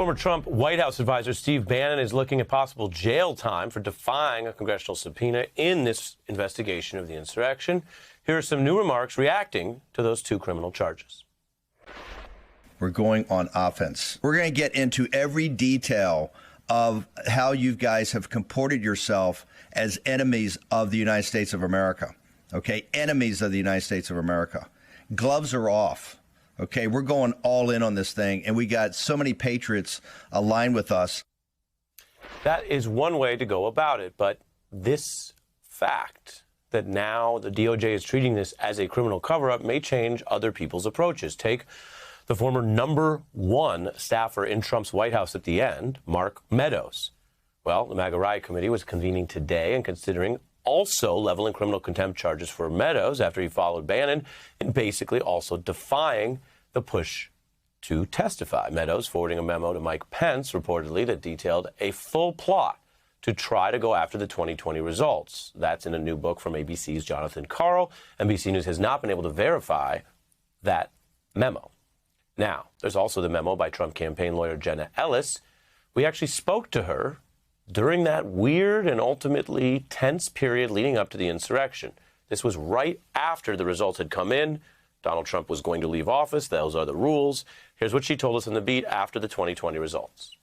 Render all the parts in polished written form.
Former Trump White House advisor Steve Bannon is looking at possible jail time for defying a congressional subpoena in this investigation of the insurrection. Here are some new remarks reacting to those two criminal charges. We're going on offense. We're going to get into every detail of how you guys have comported yourself as enemies of the United States of America. Okay, enemies of the United States of America. Gloves are off. Okay, we're going all in on this thing, and we got so many patriots aligned with us. That is one way to go about it, but this fact that now the DOJ is treating this as a criminal cover-up may change other people's approaches. Take the former #1 staffer in Trump's White House at the end, Mark Meadows. Well, the MAGA riot committee was convening today and considering also leveling criminal contempt charges for Meadows after he followed Bannon and basically also defying the push to testify. Meadows forwarding a memo to Mike Pence reportedly that detailed a full plot to try to go after the 2020 results. That's in a new book from ABC's Jonathan Karl. NBC News has not been able to verify that memo. Now, there's also the memo by Trump campaign lawyer Jenna Ellis. We actually spoke to her during that weird and ultimately tense period leading up to the insurrection. This was right after the results had come in. Donald Trump was going to leave office. Those are the rules. Here's what she told us on the beat after the 2020 results.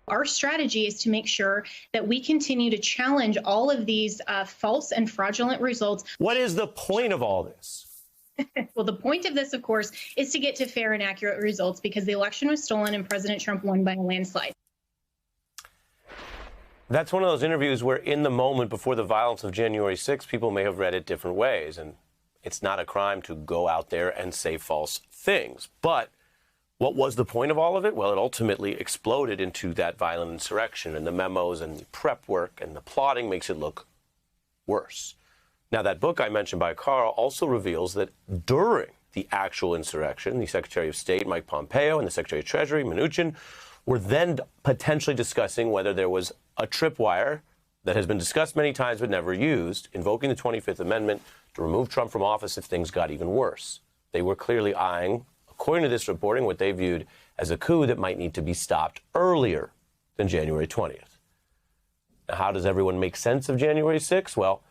Our strategy is to make sure that we continue to challenge all of these false and fraudulent results. What is the point of all this? Well, the point of this, of course, is to get to fair and accurate results because the election was stolen and President Trump won by a landslide. That's one of those interviews where in the moment before the violence of January 6th, people may have read it different ways. And it's not a crime to go out there and say false things. But what was the point of all of it? Well, it ultimately exploded into that violent insurrection, and the memos and the prep work and the plotting makes it look worse. Now, that book I mentioned by Carl also reveals that during the actual insurrection, the Secretary of State, Mike Pompeo, and the Secretary of Treasury, Mnuchin, were then potentially discussing whether there was a tripwire that has been discussed many times but never used, invoking the 25th Amendment to remove Trump from office if things got even worse. They were clearly eyeing, according to this reporting, what they viewed as a coup that might need to be stopped earlier than January 20th. Now, how does everyone make sense of January 6th? Well,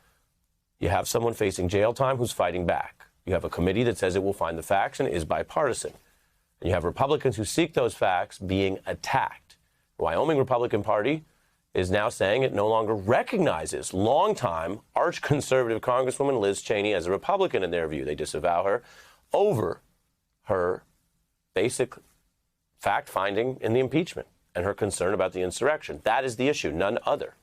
you have someone facing jail time who's fighting back. You have a committee that says it will find the facts and is bipartisan. And you have Republicans who seek those facts being attacked. The Wyoming Republican Party is now saying it no longer recognizes longtime arch-conservative Congresswoman Liz Cheney as a Republican in their view. They disavow her over her basic fact-finding in the impeachment and her concern about the insurrection. That is the issue, none other.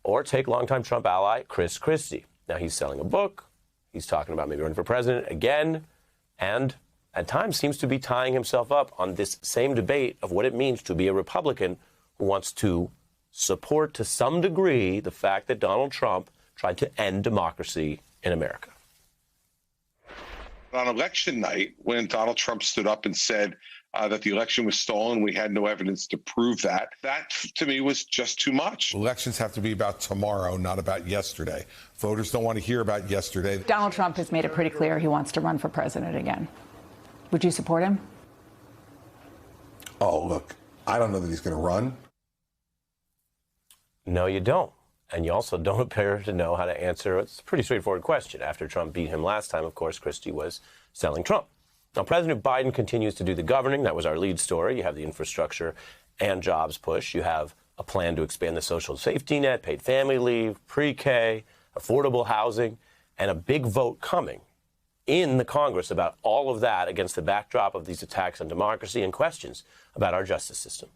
Or take longtime Trump ally Chris Christie. Now, he's selling a book. He's talking about maybe running for president again, and at times seems to be tying himself up on this same debate of what it means to be a Republican who wants to support to some degree the fact that Donald Trump tried to end democracy in America. On election night, when Donald Trump stood up and said that the election was stolen, we had no evidence to prove that, that to me was just too much. Elections have to be about tomorrow, not about yesterday. Voters don't want to hear about yesterday. Donald Trump has made it pretty clear he wants to run for president again. Would you support him? Oh, look, I don't know that he's going to run. No, you don't. And you also don't appear to know how to answer. It's a pretty straightforward question. After Trump beat him last time, of course, Christie was selling Trump. Now, President Biden continues to do the governing. That was our lead story. You have the infrastructure and jobs push. You have a plan to expand the social safety net, paid family leave, pre-K, affordable housing, and a big vote coming in the Congress about all of that against the backdrop of these attacks on democracy and questions about our justice system.